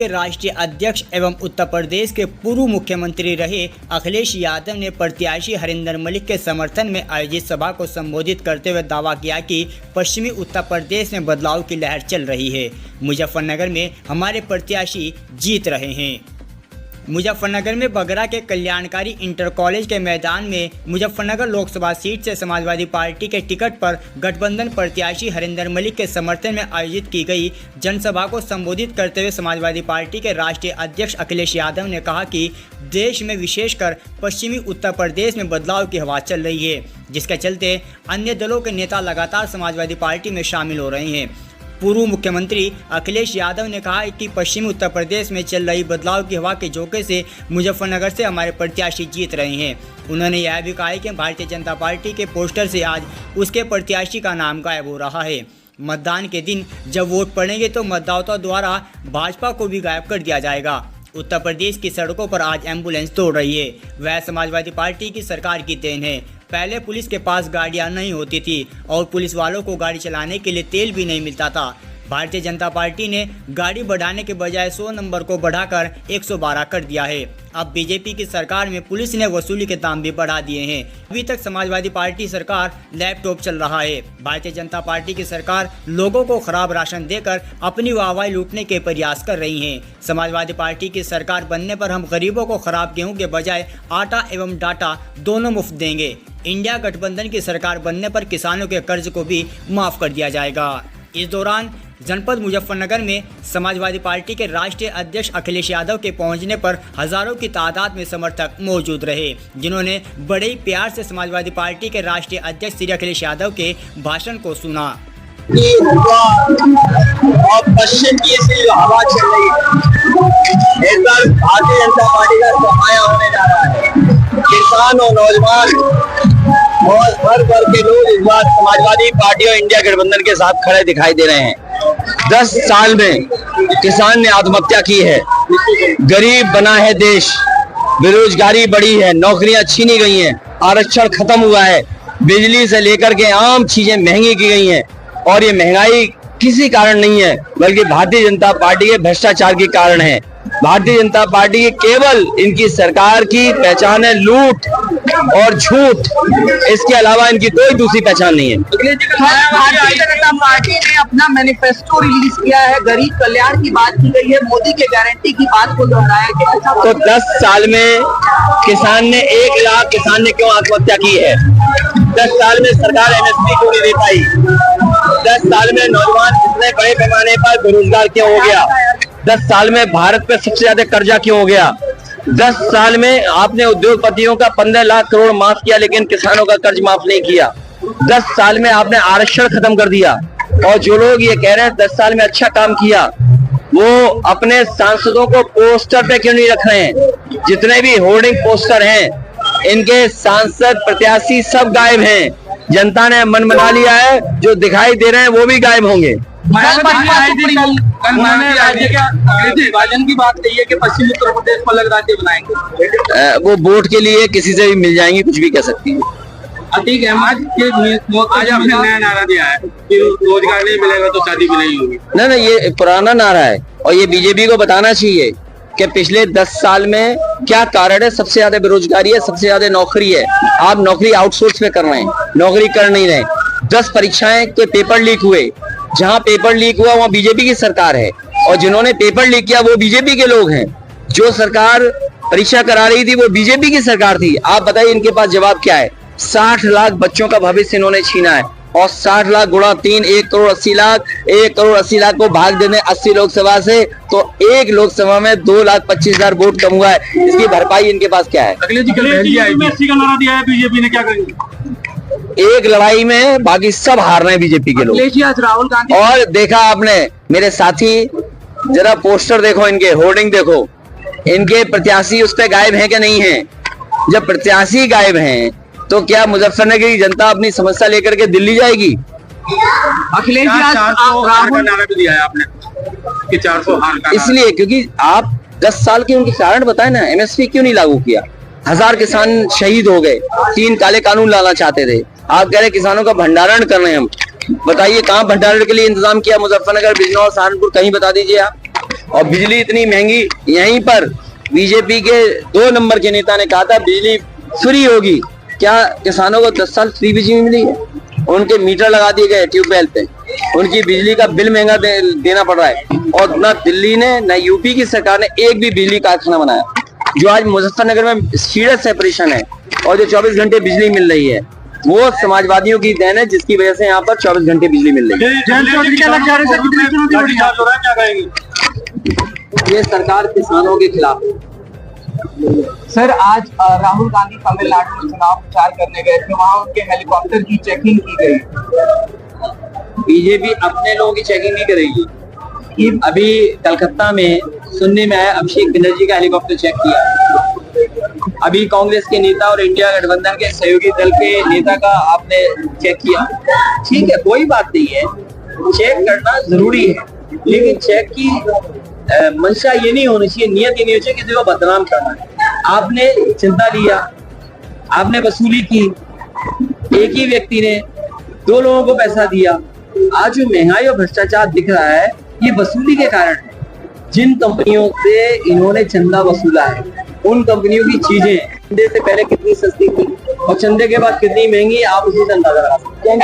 के राष्ट्रीय अध्यक्ष एवं उत्तर प्रदेश के पूर्व मुख्यमंत्री रहे अखिलेश यादव ने प्रत्याशी हरिंदर मलिक के समर्थन में आयोजित सभा को संबोधित करते हुए दावा किया कि पश्चिमी उत्तर प्रदेश में बदलाव की लहर चल रही है। मुजफ्फरनगर में हमारे प्रत्याशी जीत रहे हैं। मुजफ्फरनगर में बगरा के कल्याणकारी इंटर कॉलेज के मैदान में मुजफ्फरनगर लोकसभा सीट से समाजवादी पार्टी के टिकट पर गठबंधन प्रत्याशी हरिंदर मलिक के समर्थन में आयोजित की गई जनसभा को संबोधित करते हुए समाजवादी पार्टी के राष्ट्रीय अध्यक्ष अखिलेश यादव ने कहा कि देश में विशेषकर पश्चिमी उत्तर प्रदेश में बदलाव की हवा चल रही है, जिसके चलते अन्य दलों के नेता लगातार समाजवादी पार्टी में शामिल हो रहे हैं। पूर्व मुख्यमंत्री अखिलेश यादव ने कहा कि पश्चिमी उत्तर प्रदेश में चल रही बदलाव की हवा के झोंके से मुजफ्फरनगर से हमारे प्रत्याशी जीत रहे हैं। उन्होंने यह भी कहा कि भारतीय जनता पार्टी के पोस्टर से आज उसके प्रत्याशी का नाम गायब हो रहा है। मतदान के दिन जब वोट पड़ेंगे तो मतदाताओं द्वारा भाजपा को भी गायब कर दिया जाएगा। उत्तर प्रदेश की सड़कों पर आज एम्बुलेंस दौड़ रही है, वह समाजवादी पार्टी की सरकार की देन है। पहले पुलिस के पास गाड़ियां नहीं होती थी और पुलिस वालों को गाड़ी चलाने के लिए तेल भी नहीं मिलता था। भारतीय जनता पार्टी ने गाड़ी बढ़ाने के बजाय 100 नंबर को बढ़ाकर 112 कर दिया है। अब बीजेपी की सरकार में पुलिस ने वसूली के दाम भी बढ़ा दिए हैं। अभी तक समाजवादी पार्टी सरकार लैपटॉप चल रहा है। भारतीय जनता पार्टी की सरकार लोगों को खराब राशन देकर अपनी वाहवाही लूटने के प्रयास कर रही है। समाजवादी पार्टी की सरकार बनने पर हम गरीबों को खराब गेहूं के बजाय आटा एवं डाटा दोनों मुफ्त देंगे। इंडिया गठबंधन की सरकार बनने पर किसानों के कर्ज को भी माफ कर दिया जाएगा। इस दौरान जनपद मुजफ्फरनगर में समाजवादी पार्टी के राष्ट्रीय अध्यक्ष अखिलेश यादव के पहुंचने पर हजारों की तादाद में समर्थक मौजूद रहे, जिन्होंने बड़े ही प्यार से समाजवादी पार्टी के राष्ट्रीय अध्यक्ष श्री अखिलेश यादव के भाषण को सुना। और पश्चिम की ऐसी हवा चल रही है, इस बार भारतीय जनता पार्टी का सफाया होने जा रहा है। किसान और नौजवान और हर वर्ग के लोग इस बार समाजवादी पार्टी और इंडिया गठबंधन के साथ खड़े दिखाई दे रहे हैं। 10 साल में किसान ने आत्महत्या की है, गरीब बना है देश, बेरोजगारी बढ़ी है, नौकरियां छीनी गई हैं, आरक्षण खत्म हुआ है, बिजली से लेकर के आम चीजें महंगी की गई हैं। और ये महंगाई किसी कारण नहीं है, बल्कि भारतीय जनता पार्टी के भ्रष्टाचार के कारण है। भारतीय जनता पार्टी की केवल इनकी सरकार की पहचान है लूट और झूठ, इसके अलावा इनकी कोई दूसरी पहचान नहीं है। भारतीय जनता पार्टी ने अपना मैनिफेस्टो रिलीज किया है, गरीब कल्याण की बात की गई है, मोदी के गारंटी की बात को दोहराया गया। तो 10 साल में किसान ने 1 लाख किसान ने क्यों आत्महत्या की है? 10 साल में सरकार MSP क्यों नहीं दे पाई? 10 साल में नौजवान इतने बड़े पैमाने पर बेरोजगार क्यों हो गया? 10 साल में भारत पे सबसे ज्यादा कर्जा क्यों हो गया? 10 साल में आपने उद्योगपतियों का 15 लाख करोड़ माफ किया, लेकिन किसानों का कर्ज माफ नहीं किया। 10 साल में आपने आरक्षण खत्म कर दिया। और जो लोग ये कह रहे हैं 10 साल में अच्छा काम किया, वो अपने सांसदों को पोस्टर पे क्यों नहीं रख रहे हैं? जितने भी होर्डिंग पोस्टर हैं, इनके सांसद प्रत्याशी सब गायब हैं। जनता ने मन बना लिया है, जो दिखाई दे रहे हैं वो भी गायब होंगे। विभाजन की बात कही है कि पश्चिमी उत्तर प्रदेश को अलग राज्य बनाएंगे। वो वोट के लिए किसी से भी मिल जाएंगी, कुछ भी कह सकती है। अतीक अहमद आज आपने नया नारा दिया है कि रोजगार नहीं मिलेगा तो शादी भी नहीं होगी। ना, ये पुराना नारा है और ये बीजेपी को बताना चाहिए कि पिछले 10 साल में क्या कारण है। सबसे ज्यादा बेरोजगारी है, सबसे ज्यादा नौकरी है। आप नौकरी आउटसोर्स में कर रहे हैं, नौकरी कर नहीं रहे। 10 परीक्षाएं के पेपर लीक हुए, जहां पेपर लीक हुआ वहां बीजेपी की सरकार है, और जिन्होंने पेपर लीक किया वो बीजेपी के लोग हैं। जो सरकार परीक्षा करा रही थी वो बीजेपी की सरकार थी। आप बताइए इनके पास जवाब क्या है? 60 लाख बच्चों का भविष्य इन्होंने छीना है, और 60 लाख गुणा 3, 1 करोड़ 80 लाख। 1 करोड़ 80 लाख को भाग देने 80 लोकसभा से, तो एक लोकसभा में 2,25,000 वोट कम हुआ है। इसकी भरपाई इनके पास क्या है? बीजेपी ने क्या करेंगे? एक लड़ाई में बाकी सब हार रहे हैं बीजेपी के लोग। राहुल गांधी और देखा आपने मेरे साथी, जरा पोस्टर देखो, इनके होर्डिंग देखो, इनके प्रत्याशी उस पे गायब हैं कि नहीं है? जब प्रत्याशी गायब हैं तो क्या मुजफ्फरनगर की जनता अपनी समस्या लेकर के दिल्ली जाएगी? अखिलेश राहुल नारा भी दिया है आपने कि 400 हार का, इसलिए क्योंकि आप 10 साल के उनके कारण बताए ना। MSP क्यों नहीं लागू किया? 1000 किसान शहीद हो गए, 3 काले कानून लाना चाहते थे। आप कह रहे किसानों का भंडारण कर रहे हैं हम। बताइए कहाँ भंडारण के लिए इंतजाम किया? मुजफ्फरनगर, बिजनौर, सहारनपुर, कहीं बता दीजिए आप। और बिजली इतनी महंगी, यहीं पर बीजेपी के 2 नंबर के नेता ने कहा था बिजली फ्री होगी। क्या किसानों को 10 साल फ्री बिजली मिली है? उनके मीटर लगा दिए गए ट्यूबवेल पे, उनकी बिजली का बिल महंगा देना पड़ रहा है। और ना दिल्ली ने ना यूपी की सरकार ने एक भी बिजली कारखाना बनाया। जो आज मुजफ्फरनगर में सीरियस सेपरेशन है और जो 24 घंटे बिजली मिल रही है, वो समाजवादियों की देन है, जिसकी वजह से यहाँ पर 24 घंटे बिजली मिल रही है। ये सरकार किसानों के खिलाफ है। सर, आज राहुल गांधी तमिलनाडु में चुनाव प्रचार करने गए थे, वहाँ उनके हेलीकॉप्टर की चेकिंग की गई। बीजेपी अपने लोगों की चेकिंग नहीं करेगी। अभी कलकत्ता में सुनने में आया अभिषेक बनर्जी का हेलीकॉप्टर चेक किया। अभी कांग्रेस के नेता और इंडिया गठबंधन के सहयोगी दल के नेता का आपने चेक किया। ठीक है, कोई बात नहीं है, चेक करना जरूरी है, लेकिन चेक की मंशा ये नहीं होनी चाहिए, नियत ये नहीं होनी चाहिए किसी को बदनाम करना है। आपने चिंता लिया, आपने वसूली की, एक ही व्यक्ति ने 2 लोगों को पैसा दिया। आज जो महंगाई और भ्रष्टाचार दिख रहा है, ये वसूली के कारण है। जिन कंपनियों से इन्होंने चंदा वसूला है, उन कंपनियों की चीजें चंदे से पहले कितनी सस्ती थी और चंदे के बाद कितनी महंगी, आप उसी से अंदाजा लगा सकते हैं।